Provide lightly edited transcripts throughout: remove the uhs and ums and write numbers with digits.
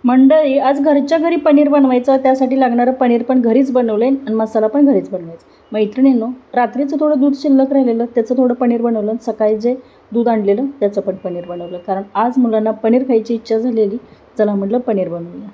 मंडळी, आज घरच्या घरी पनीर बनवायचं. त्यासाठी लागणारं पनीर पण घरीच बनवलं आणि मसाला पण घरीच बनवायचा. मैत्रिणींनो, रात्रीचं थोडं दूध शिल्लक राहिलेलं त्याचं थोडं पनीर बनवलं. सकाळी जे दूध आणलेलं त्याचं पण पनीर बनवलं, कारण आज मुलांना पनीर खायची इच्छा झालेली. चला म्हटलं पनीर बनवूया.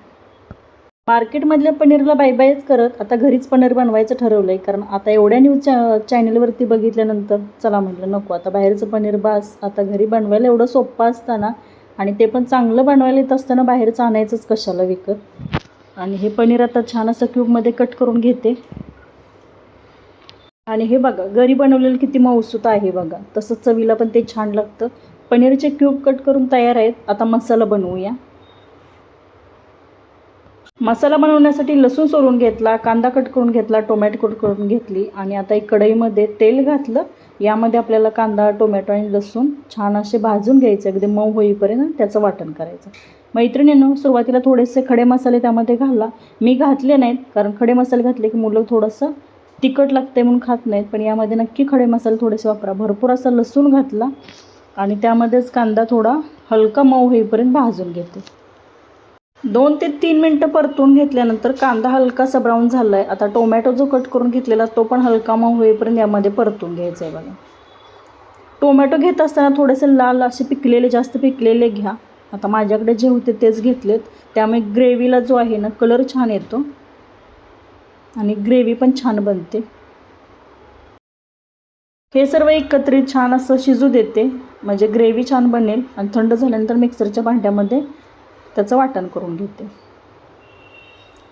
मार्केटमधल्या पनीरला बाय बायच करत आता घरीच पनीर बनवायचं ठरवलं आहे, कारण आता एवढ्या न्यूज चॅनलवरती बघितल्यानंतर चला म्हटलं नको, आता बाहेरचं पनीर बास. आता घरी बनवायला एवढं सोपं असताना आणि ते पण चांगलं बनवायला येत असताना बाहेरचं आणायचंच कशाला विकत. आणि हे पनीर आता छान असं क्यूबमध्ये कट करून घेते. आणि हे बघा, घरी बनवलेलं किती मऊसूत आहे बघा. तसंच चवीला पण ते छान लागतं. पनीरचे क्यूब कट करून तयार आहेत. आता मसाला बनवूया. मसाला बनवण्यासाठी लसूण सोलून घेतला, कांदा कट करून घेतला, टोमॅटो कट करून घेतली आणि आता एक कढईमध्ये तेल घातलं. यामध्ये आपल्याला कांदा, टोमॅटो आणि लसूण छान असे भाजून घ्यायचे, अगदी मऊ होईपर्यंत त्याचं वाटण करायचं. मैत्रिणींनो, सुरुवातीला थोडेसे खडे मसाले त्यामध्ये घाला. मी घातले नाहीत, कारण खडे मसाले घातले की मुलं थोडंसं तिखट लागते म्हणून खात नाहीत, पण यामध्ये नक्की खडे मसाले थोडेसे वापरा. भरपूर असा लसूण घातला आणि त्यामध्येच कांदा थोडा हलका मऊ होईपर्यंत भाजून घेते. 2 ते 3 मिनटं परतून घेतल्यानंतर कांदा हलकासा ब्राऊन झाला आहे. आता टोमॅटो जो कट करून घेतलेला तो पण हलका मऊ होईपर्यंत यामध्ये परतून घ्यायचा आहे बघा. टोमॅटो घेत असताना थोडेसे लाल असे पिकलेले, जास्त पिकलेले घ्या. आता माझ्याकडे जे होते तेच घेतलेत, त्यामुळे ग्रेव्हीला जो आहे ना कलर छान येतो आणि ग्रेव्ही पण छान बनते. हे सर्व एकत्रित छान असं शिजू देते, म्हणजे ग्रेव्ही छान बनेल. आणि थंड झाल्यानंतर मिक्सरच्या भांड्यामध्ये त्याचं वाटण करून घेते.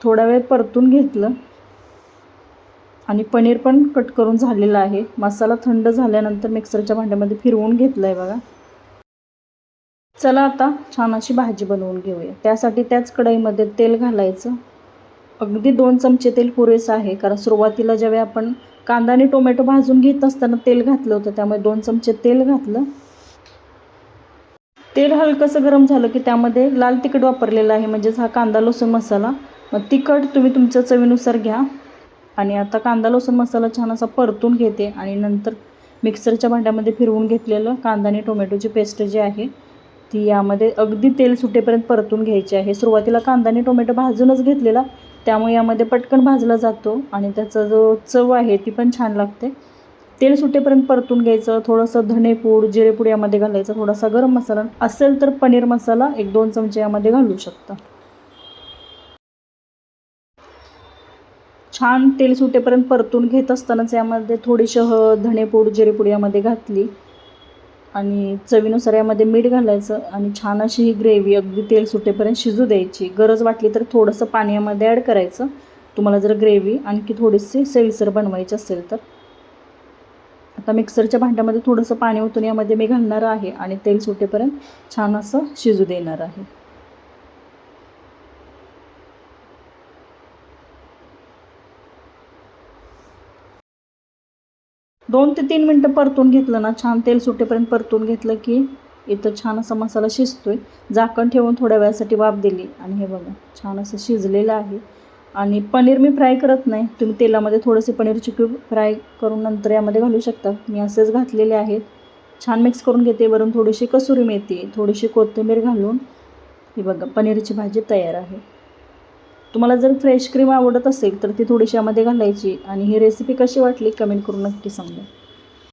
थोडा वेळ परतून घेतलं आणि पनीर पण कट करून झालेलं आहे. मसाला थंड झाल्यानंतर मिक्सरच्या भांड्यामध्ये फिरवून घेतलं आहे बघा. चला आता छान अशी भाजी बनवून घेऊया. त्यासाठी त्याच कढईमध्ये तेल घालायचं. अगदी 2 चमचे तेल पुरेसं आहे, कारण सुरुवातीला ज्यावेळी आपण कांदा आणि टोमॅटो भाजून घेत असताना तेल घातलं होतं, त्यामुळे 2 चमचे तेल घातलं. तेल हलकंसं गरम झालं की त्यामध्ये लाल तिखट वापरलेलं आहे, म्हणजेच हा कांदा लसूण मसाला. मग तिखट तुम्ही तुमच्या चवीनुसार घ्या. आणि आता कांदा लसूण मसाला छान असा परतून घेते आणि नंतर मिक्सरच्या भांड्यामध्ये फिरवून घेतलेलं कांदा आणि टोमॅटोची पेस्ट जी आहे ती यामध्ये अगदी तेल सुटेपर्यंत परतून घ्यायची आहे. सुरुवातीला कांदा आणि टोमॅटो भाजूनच घेतलेला, त्यामुळे यामध्ये पटकन भाजला जातो आणि त्याचा जो चव आहे ती पण छान लागते. तेल सुटेपर्यंत परतून घ्यायचं. थोडंसं धनेपूड, जिरेपूड यामध्ये घालायचं. थोडासा गरम मसाला असेल तर पनीर मसाला 1-2 चमचे यामध्ये घालू शकता. छान तेल सुटेपर्यंत परतून घेत असतानाच यामध्ये थोडीशी धनेपूड, जिरेपूड यामध्ये घातली आणि चवीनुसार यामध्ये मीठ घालायचं आणि छान अशी ही ग्रेव्ही अगदी तेल सुटेपर्यंत शिजू द्यायची. गरज वाटली तर थोडंसं पाणी यामध्ये ॲड करायचं, तुम्हाला जर ग्रेव्ही आणखी थोडीशी सैलसर बनवायची असेल तर. आता मिक्सरच्या भांड्यामध्ये थोडंसं पाणी ओतून यामध्ये मी घालणार आहे आणि तेल सुटेपर्यंत छान असं शिजू देणार आहे. 2 ते 3 मिनटं परतून घेतलं ना, छान तेल सुटेपर्यंत परतून घेतलं की इथं छान असा मसाला शिजतोय. झाकण ठेवून थोड्या वेळासाठी वाफ दिली आणि हे बघा छान असं शिजलेलं आहे. आणि पनीर मी फ्राय करत नाही, तुम्ही तेलामध्ये थोडेसे पनीरचे क्यूब फ्राय करून नंतर यामध्ये घालू शकता. मी असेच घातलेले आहेत. छान मिक्स करून घेते. वरून थोडीशी कसुरी मेथी, थोडीशी कोथिंबीर घालून ही बघा पनीरची भाजी तयार आहे. तुम्हाला जर फ्रेश क्रीम आवडत असेल तर ती थोडीशी यामध्ये घालायची. आणि ही रेसिपी कशी वाटली कमेंट करून नक्की सांगा.